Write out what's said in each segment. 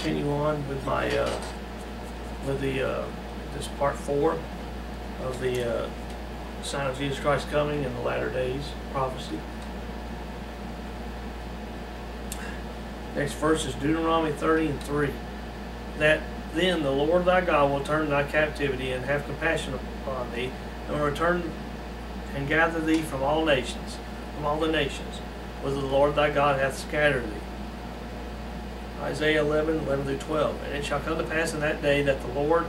continue on with my this part 4 of the sign of Jesus Christ coming in the latter days prophecy. Next verse is Deuteronomy 30:3. That then the Lord thy God will turn thy captivity and have compassion upon thee, and will return and gather thee from all nations, from all the nations, whither the Lord thy God hath scattered thee. Isaiah 11:11-12. And it shall come to pass in that day that the Lord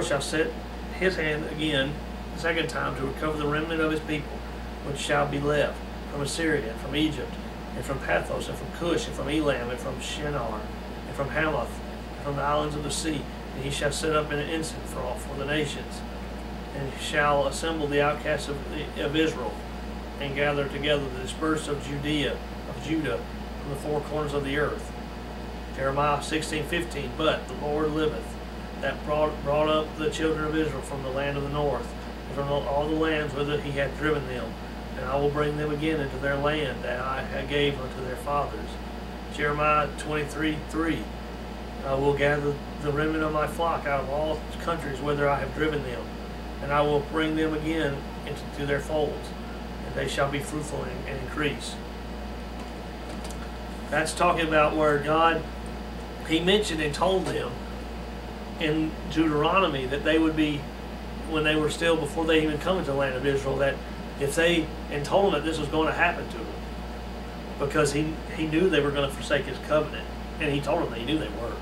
shall set his hand again the second time to recover the remnant of his people, which shall be left from Assyria, and from Egypt, and from Pathros, and from Cush, and from Elam, and from Shinar, and from Hamath, and from the islands of the sea. And he shall set up an ensign for the nations, and shall assemble the outcasts of Israel, and gather together the dispersed of Judah from the four corners of the earth. Jeremiah 16:15. But the Lord liveth, that brought up the children of Israel from the land of the north, and from all the lands whither he hath driven them. And I will bring them again into their land that I gave unto their fathers. Jeremiah 23:3. I will gather the remnant of my flock out of all countries whither I have driven them, and I will bring them again into their folds, and they shall be fruitful and increase. That's talking about where God, he mentioned and told them in Deuteronomy that they would be, when they were still, before they even come into the land of Israel, that if they, and told them that this was going to happen to them, because he knew they were going to forsake his covenant, and he told them that he knew they were.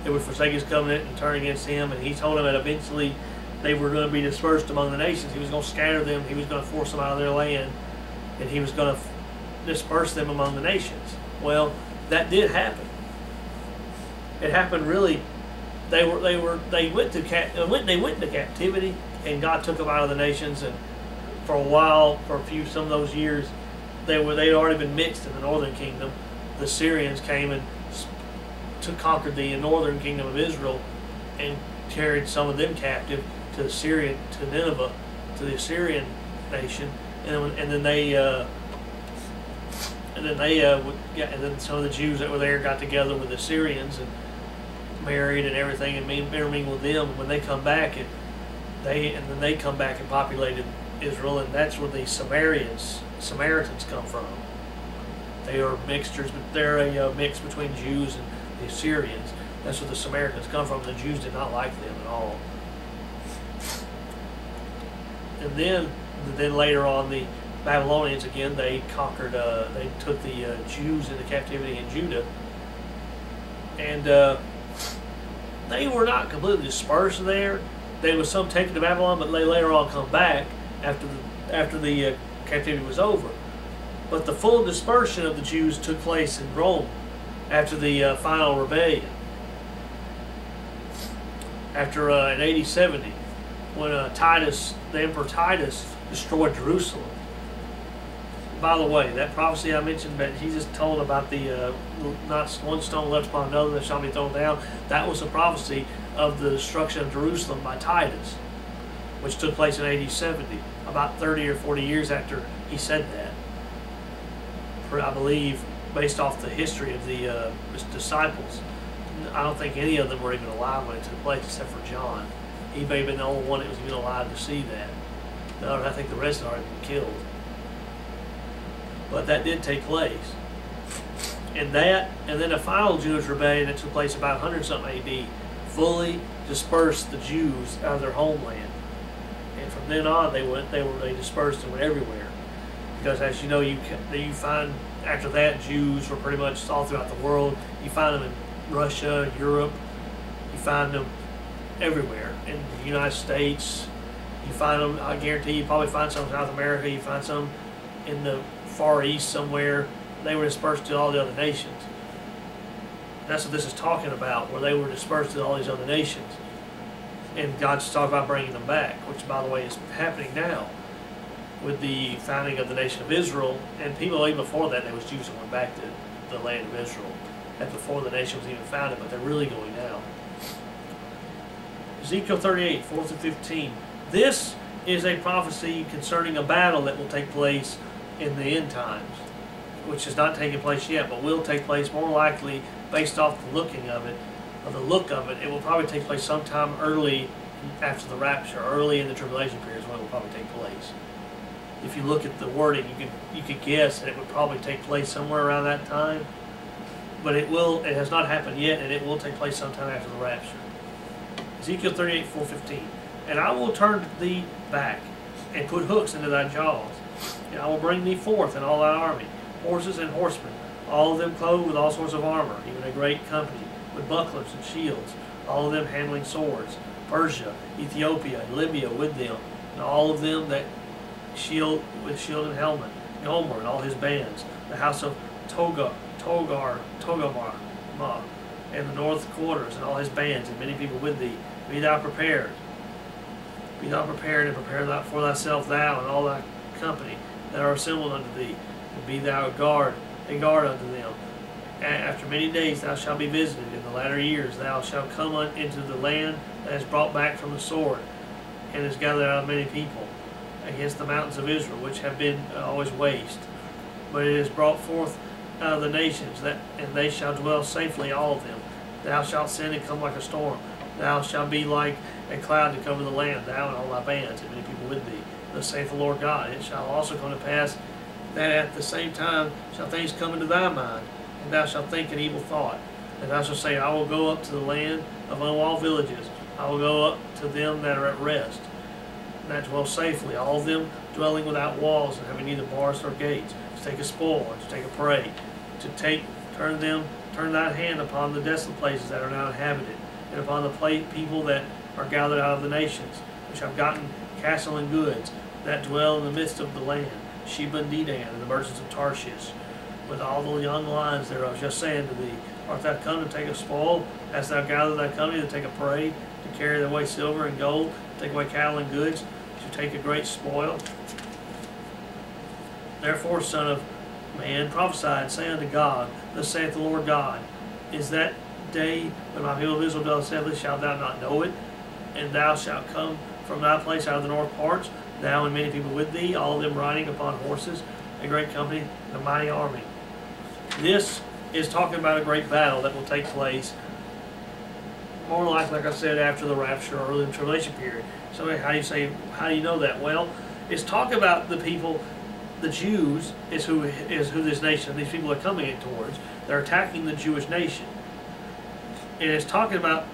They would forsake his covenant and turn against him, and he told them that eventually they were going to be dispersed among the nations. He was going to scatter them, he was going to force them out of their land, and he was going to disperse them among the nations. Well, that did happen. It happened really. They went into captivity, and God took them out of the nations. And for a while, for some of those years, they'd already been mixed in the northern kingdom. The Syrians came and conquered the northern kingdom of Israel, and carried some of them captive to Nineveh, to the Assyrian nation, and then some of the Jews that were there got together with the Syrians and married and everything, and intermingled with them. And when they come back, they come back and populated Israel, and that's where the Samaritans come from. They are mixtures, but they're a mix between Jews and the Assyrians. That's where the Samaritans come from. The Jews did not like them at all. And then later on, the Babylonians again, they conquered, they took the Jews into captivity in Judah, and they were not completely dispersed there. There was some taken to Babylon, but they later on come back after the captivity was over. But the full dispersion of the Jews took place in Rome after the final rebellion. After in AD 70, when the Emperor Titus destroyed Jerusalem. By the way, that prophecy I mentioned that Jesus told about the not one stone left upon another that shall be thrown down, that was a prophecy of the destruction of Jerusalem by Titus, which took place in AD 70, about 30 or 40 years after he said that. I believe, based off the history of the disciples, I don't think any of them were even alive when it took place except for John. He may have been the only one that was even alive to see that. I think the rest had already been killed. But that did take place. And then a final Jewish rebellion that took place about 100-something AD fully dispersed the Jews out of their homeland. And from then on, they dispersed and went everywhere. Because as you know, you find after that Jews were pretty much all throughout the world. You find them in Russia, Europe. You find them everywhere. In the United States, you find them. I guarantee you probably find some in South America. You find some in the Far East somewhere. They were dispersed to all the other nations. That's what this is talking about, where they were dispersed to all these other nations. And God's talking about bringing them back, which, by the way, is happening now with the founding of the nation of Israel. And people, even before that, there was Jews that went back to the land of Israel. And before the nation was even founded, but they're really going now. Ezekiel 38, 4-15. This is a prophecy concerning a battle that will take place in the end times. which has not taken place yet, but will take place more likely based off the look of it. It will probably take place sometime early after the rapture, early in the tribulation period is when it will probably take place. If you look at the wording, you could guess that it would probably take place somewhere around that time. But it has not happened yet, and it will take place sometime after the rapture. Ezekiel 38:4-15. And I will turn thee back, and put hooks into thy jaws. And I will bring thee forth in all thy army, horses and horsemen, all of them clothed with all sorts of armor, even a great company, with bucklers and shields, all of them handling swords. Persia, Ethiopia, and Libya with them, and all of them that shield and helmet. Gomer and all his bands, the house of Togarmah, and the north quarters, and all his bands, and many people with thee. Be thou prepared. Be thou prepared, and prepare for thyself, thou and all thy company that are assembled unto thee. And be thou a guard unto them. After many days thou shalt be visited. In the latter years thou shalt come into the land that is brought back from the sword, and is gathered out of many people, against the mountains of Israel, which have been always waste. But it is brought forth out of the nations, and they shall dwell safely, all of them. Thou shalt send and come like a storm. Thou shalt be like a cloud to cover the land, thou and all thy bands, and many people with thee. Thus saith the Lord God. It shall also come to pass that at the same time shall things come into thy mind, and thou shalt think an evil thought. And thou shalt say, I will go up to the land of unwalled villages. I will go up to them that are at rest, and that dwell safely, all of them dwelling without walls, and having neither bars nor gates, to take a spoil, and to take a prey, turn thy hand upon the desolate places that are now inhabited, and upon the people that are gathered out of the nations, which have gotten cattle and goods, that dwell in the midst of the land, Sheba and Dedan, and the merchants of Tarshish, with all the young lions thereof, just saying to thee, art thou come to take a spoil? Hast thou gathered thy company to take a prey, to carry away silver and gold, to take away cattle and goods, to take a great spoil? Therefore, son of man, prophesy and say unto God, thus saith the Lord God, is that day when my people of Israel doth assembly, shalt thou not know it? And thou shalt come from thy place out of the north parts, thou and many people with thee, all of them riding upon horses, a great company, and a mighty army. This is talking about a great battle that will take place more like I said, after the rapture or early in the tribulation period. So how do you know that? Well, it's talking about the people, the Jews is who this nation, these people are coming towards. They're attacking the Jewish nation. And it's talking about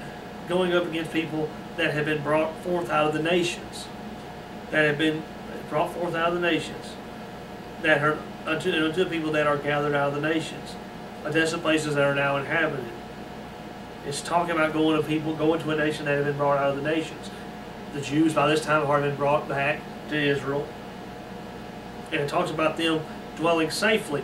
going up against people that have been brought forth out of the nations. That have been brought forth out of the nations. That are unto the people that are gathered out of the nations. Desolate places that are now inhabited. It's talking about going to a nation that have been brought out of the nations. The Jews by this time have already been brought back to Israel. And it talks about them dwelling safely.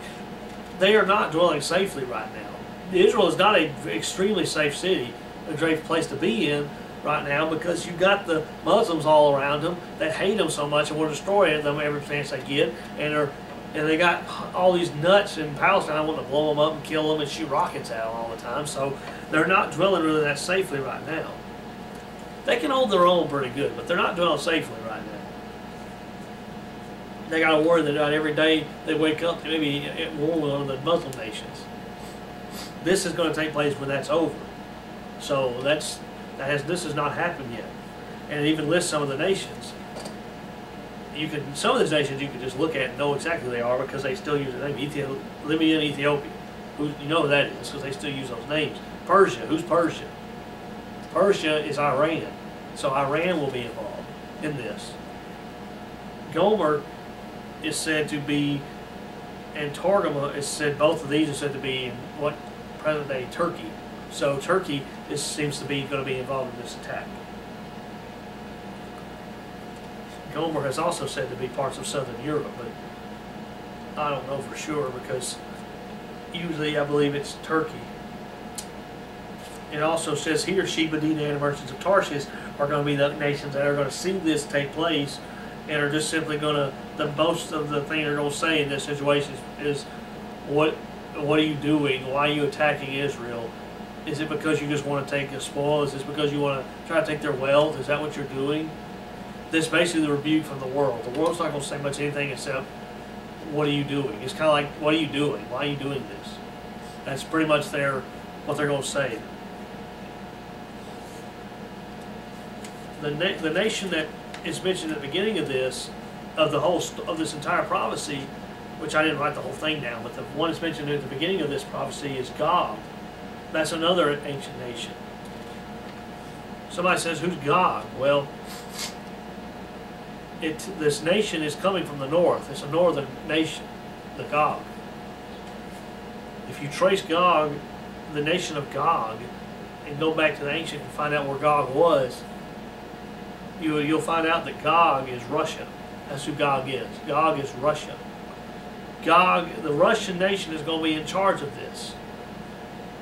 They are not dwelling safely right now. Israel is not an extremely safe city, a great place to be in right now, because you've got the Muslims all around them that hate them so much and will destroy them every chance they get, and they got all these nuts in Palestine wanting to blow them up and kill them and shoot rockets at them all the time. So they're not dwelling really that safely right now. They can hold their own pretty good, but they're not dwelling safely right now. They got to worry that every day they wake up to maybe at war with one of the Muslim nations. This is going to take place when that's over. So this has not happened yet. And it even lists some of the nations. Some of these nations you can just look at and know exactly who they are because they still use the name. Libya and Ethiopia. You know who that is because they still use those names. Persia. Who's Persia? Persia is Iran. So Iran will be involved in this. Gomer is said to be, and Togarmah is said, both of these are said to be in what present day Turkey. So Turkey seems to be going to be involved in this attack. Gomer is also said to be parts of southern Europe, but I don't know for sure because usually I believe it's Turkey. It also says here, Sheba, Dedan, and merchants of Tarshish are going to be the nations that are going to see this take place and are just simply going to, most of the thing they're going to say in this situation is what are you doing? Why are you attacking Israel? Is it because you just want to take a spoil? Is this because you want to try to take their wealth? Is that what you're doing? This is basically the rebuke from the world. The world's not going to say much anything except what are you doing? It's kind of like, what are you doing? Why are you doing this? That's pretty much what they're going to say. The nation that is mentioned at the beginning of this, of this entire prophecy, which I didn't write the whole thing down, but the one that's mentioned at the beginning of this prophecy is Gog. That's another ancient nation. Somebody says, who's Gog? Well, this nation is coming from the north. It's a northern nation, the Gog. If you trace Gog, the nation of Gog, and go back to the ancient and find out where Gog was, you'll find out that Gog is Russia. That's who Gog is. Gog is Russia. Gog, the Russian nation, is going to be in charge of this.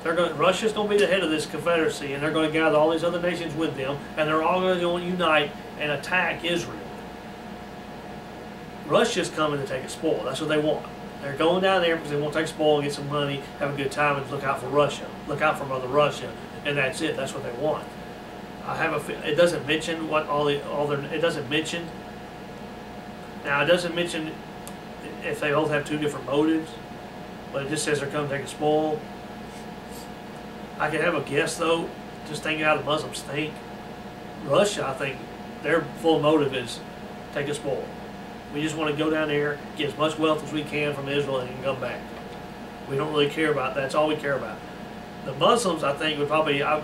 Russia's going to be the head of this confederacy, and they're going to gather all these other nations with them, and they're all going to unite and attack Israel. Russia's coming to take a spoil. That's what they want. They're going down there because they want to take a spoil, get some money, have a good time, and look out for Russia. Look out for Mother Russia, and that's it. That's what they want. It doesn't mention what it doesn't mention. Now it doesn't mention if they both have two different motives, but it just says they're coming to take a spoil. I can have a guess though, just thinking how the Muslims think. Russia, I think their full motive is take a spoil. We just want to go down there, get as much wealth as we can from Israel, and come back. We don't really care about that. That's all we care about. The Muslims, I think, would probably, I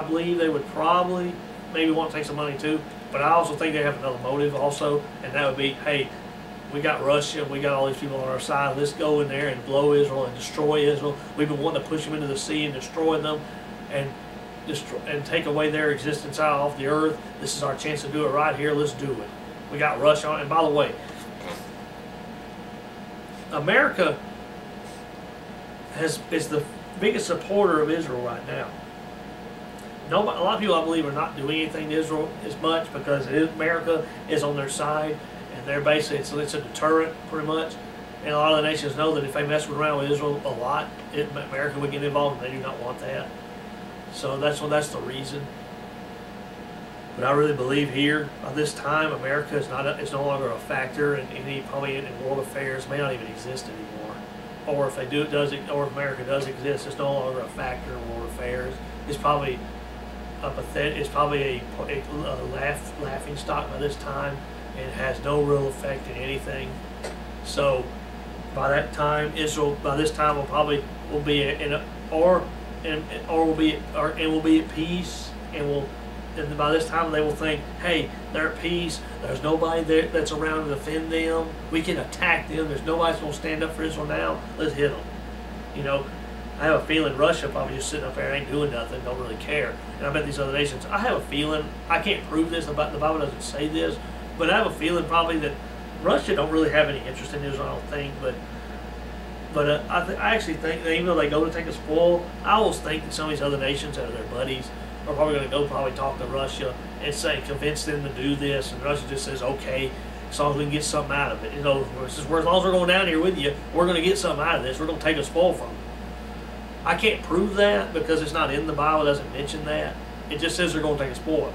believe they would probably maybe want to take some money too, but I also think they have another motive also, and that would be, hey, we got Russia, we got all these people on our side, let's go in there and blow Israel and destroy Israel. We've been wanting to push them into the sea and destroy them and take away their existence out off the earth. This is our chance to do it right here, let's do it. We got Russia on, and by the way, America is the biggest supporter of Israel right now. A lot of people, I believe, are not doing anything to Israel as much because America is on their side, and they're basically, it's a deterrent pretty much. And a lot of the nations know that if they mess around with Israel a lot, America would get involved, and they do not want that. So that's the reason. But I really believe here, by this time, America is no longer a factor in world affairs. May not even exist anymore. Or if if America does exist, it's no longer a factor in world affairs. It's probably a laughing stock by this time, and it has no real effect in anything. So by that time, Israel will be at peace, and by this time they will think, hey, they're at peace, there's nobody there that's around to defend them, we can attack them, there's nobody that's going to stand up for Israel now, let's hit them. You know, I have a feeling Russia probably just sitting up there, ain't doing nothing, don't really care. And I bet these other nations, I have a feeling, I can't prove this, the Bible doesn't say this, but I have a feeling probably that Russia don't really have any interest in Israel, I don't think, but I actually think that even though they go to take a spoil, I always think that some of these other nations that are their buddies are probably going to go talk to Russia and convince them to do this, and Russia just says, okay, as long as we can get something out of it. You know, as long as we're going down here with you, we're going to get something out of this. We're going to take a spoil from them. I can't prove that because it's not in the Bible. It doesn't mention that. It just says they're going to take a spoil.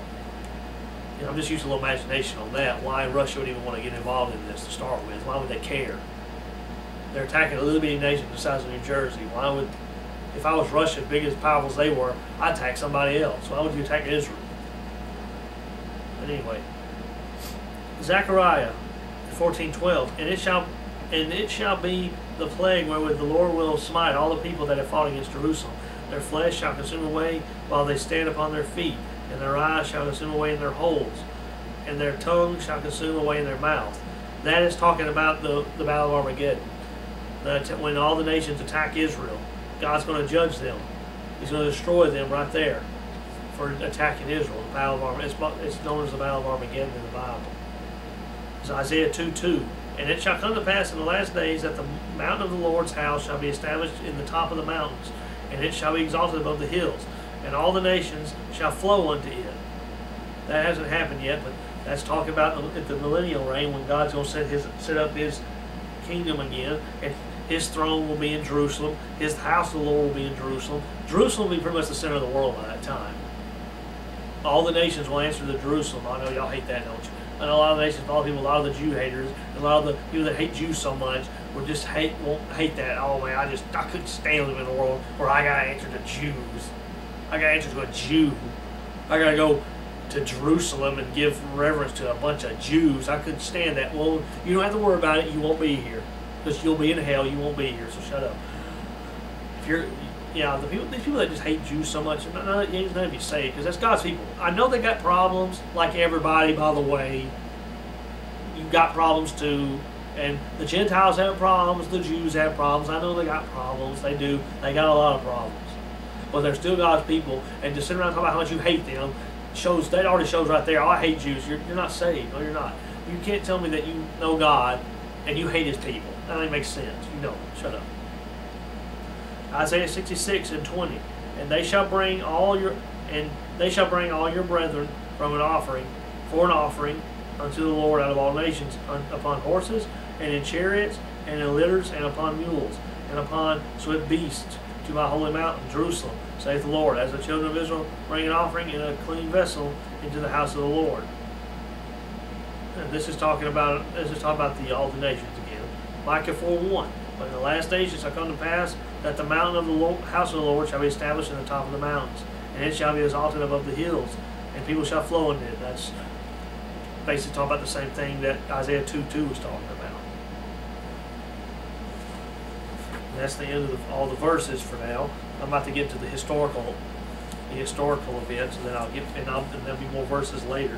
You know, I'm just using a little imagination on that. Why Russia would even want to get involved in this to start with? Why would they care? They're attacking a little bitty nation the size of New Jersey. Why would, if I was Russia, as big as powerful as they were, I'd attack somebody else. Why would you attack Israel? But anyway, Zechariah 14:12, and it shall be the plague wherewith the Lord will smite all the people that have fought against Jerusalem. Their flesh shall consume away while they stand upon their feet, and their eyes shall consume away in their holes, and their tongue shall consume away in their mouth. That is talking about the Battle of Armageddon. When all the nations attack Israel, God's going to judge them. He's going to destroy them right there for attacking Israel. The Battle of Armageddon. It's known as the Battle of Armageddon in the Bible. It's Isaiah 2:2. And it shall come to pass in the last days that the mountain of the Lord's house shall be established in the top of the mountains, and it shall be exalted above the hills, and all the nations shall flow unto it. That hasn't happened yet, but that's talking about the millennial reign when God's going to set up His kingdom again, and His throne will be in Jerusalem. His house of the Lord will be in Jerusalem. Jerusalem will be pretty much the center of the world by that time. All the nations will answer to Jerusalem. I know y'all hate that, don't you? And a lot of nations, a lot of people, a lot of the Jew haters, a lot of the people that hate Jews so much will just won't hate that. Oh man, I couldn't stand living in a world where I gotta answer to Jews. I gotta answer to a Jew. I gotta go to Jerusalem and give reverence to a bunch of Jews. I couldn't stand that. Well, you don't have to worry about it. You won't be here. Because you'll be in hell. You won't be here. So shut up. If you're, these people that just hate Jews so much, none of you say it, because that's God's people. I know they got problems, like everybody, by the way. You've got problems too. And the Gentiles have problems. The Jews have problems. I know they got problems. They do. They got a lot of problems. But they're still God's people. And to sit around and talk about how much you hate them, that already shows right there, oh, I hate Jews. You're not saved. No, you're not. You can't tell me that you know God and you hate his people. That doesn't make sense. You don't. Shut up. Isaiah 66:20. And they shall bring all your brethren for an offering unto the Lord out of all nations, upon horses, and in chariots, and in litters, and upon mules, and upon swift beasts, to my holy mountain, Jerusalem, saith the Lord, as the children of Israel bring an offering in a clean vessel into the house of the Lord. And this is talking about all the nations again. Micah 4:1. But in the last days it shall come to pass that the mountain of the house of the Lord shall be established in the top of the mountains, and it shall be exalted above the hills, and people shall flow into it. That's basically talking about the same thing that Isaiah 2:2 was talking about. And that's the end of all the verses for now. I'm about to get to the historical events, and then there'll be more verses later.